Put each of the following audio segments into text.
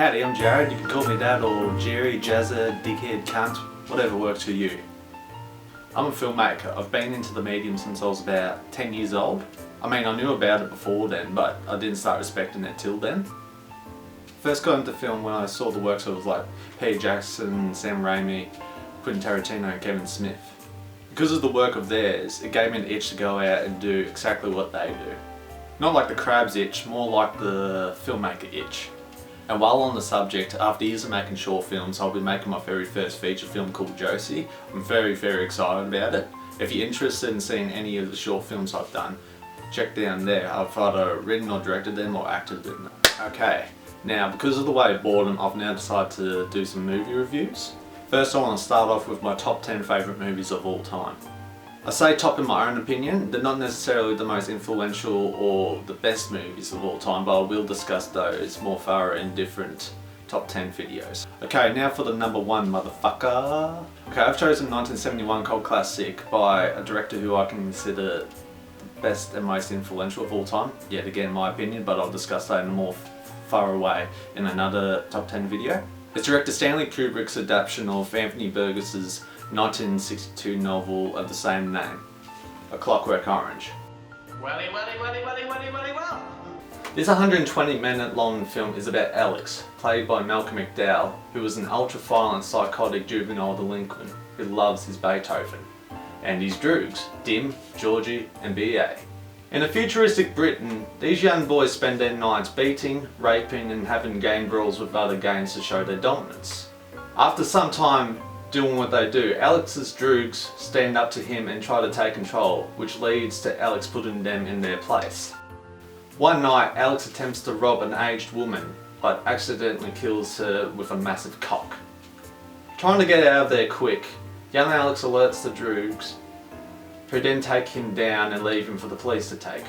Howdy, I'm Jared. You can call me Dad or Jerry, Jazza, Dickhead, Cunt, whatever works for you. I'm a filmmaker. I've been into the medium since I was about 10 years old. I mean, I knew about it before then, but I didn't start respecting it till then. First got into film when I saw the works of like Peter Jackson, Sam Raimi, Quentin Tarantino and Kevin Smith. Because of the work of theirs, it gave me an itch to go out and do exactly what they do. Not like the crab's itch, more like the filmmaker itch. And while on the subject, after years of making short films, I'll be making my very first feature film called Josie. I'm very excited about it. If you're interested in seeing any of the short films I've done, check down there. I've either written or directed them or acted in them. Okay, now because of the way boredom, I've now decided to do some movie reviews. First I want to start off with my top 10 favourite movies of all time. I say top in my own opinion, they're not necessarily the most influential or the best movies of all time, but I will discuss those more thorough in different top 10 videos. Okay, now for the number one, motherfucker. Okay, I've chosen 1971 cult classic by a director who I consider the best and most influential of all time. Yet again, my opinion, but I'll discuss that in a more far away in another top 10 video. It's director Stanley Kubrick's adaptation of Anthony Burgess's 1962 novel of the same name, A Clockwork Orange. Well. This 120-minute long film is about Alex, played by Malcolm McDowell, who is an ultra-violent psychotic juvenile delinquent who loves his Beethoven and his droogs, Dim, Georgie and B.A. In a futuristic Britain, these young boys spend their nights beating, raping and having game brawls with other gangs to show their dominance. After some time doing what they do, Alex's droogs stand up to him and try to take control, which leads to Alex putting them in their place. One night, Alex attempts to rob an aged woman, but accidentally kills her with a massive cock. Trying to get out of there quick, young Alex alerts the droogs, who then take him down and leave him for the police to take.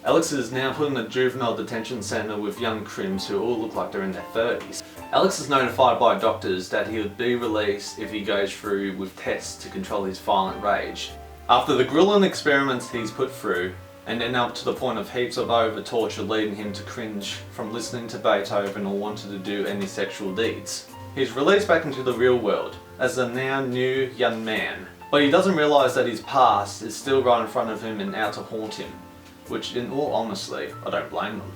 Alex is now put in a juvenile detention centre with young crims who all look like they're in their 30s. Alex is notified by doctors that he would be released if he goes through with tests to control his violent rage. After the grueling experiments he's put through, and then up to the point of heaps of over-torture leading him to cringe from listening to Beethoven or wanting to do any sexual deeds, he's released back into the real world as a now new young man. But he doesn't realise that his past is still right in front of him and out to haunt him, which in all honesty, I don't blame them.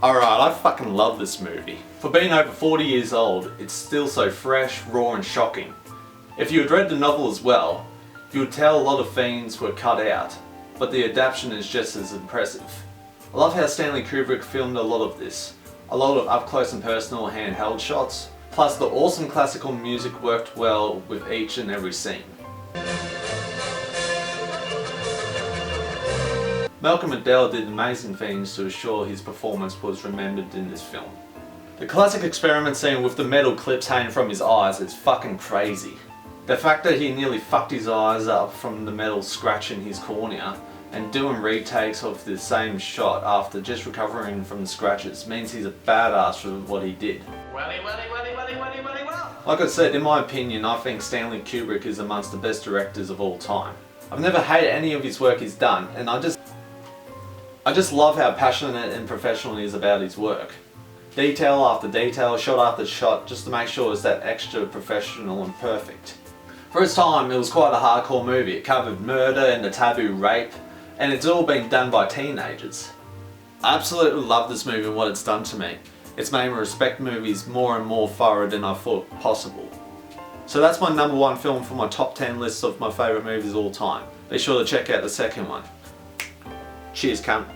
Alright, I fucking love this movie. For being over 40 years old, it's still so fresh, raw and shocking. If you had read the novel as well, you would tell a lot of things were cut out, but the adaptation is just as impressive. I love how Stanley Kubrick filmed a lot of this. A lot of up close and personal handheld shots, plus the awesome classical music worked well with each and every scene. Malcolm McDowell did amazing things to ensure his performance was remembered in this film. The classic experiment scene with the metal clips hanging from his eyes is fucking crazy. The fact that he nearly fucked his eyes up from the metal scratching his cornea and doing retakes of the same shot after just recovering from the scratches means he's a badass for what he did. Well. Like I said, in my opinion, I think Stanley Kubrick is amongst the best directors of all time. I've never hated any of his work he's done, and I just love how passionate and professional he is about his work. Detail after detail, shot after shot, just to make sure it's that extra professional and perfect. For its time, it was quite a hardcore movie. It covered murder and the taboo rape, and it's all been done by teenagers. I absolutely love this movie and what it's done to me. It's made me respect movies more and more thorough than I thought possible. So that's my number one film for my top 10 list of my favourite movies of all time. Be sure to check out the second one. Cheers, cunt.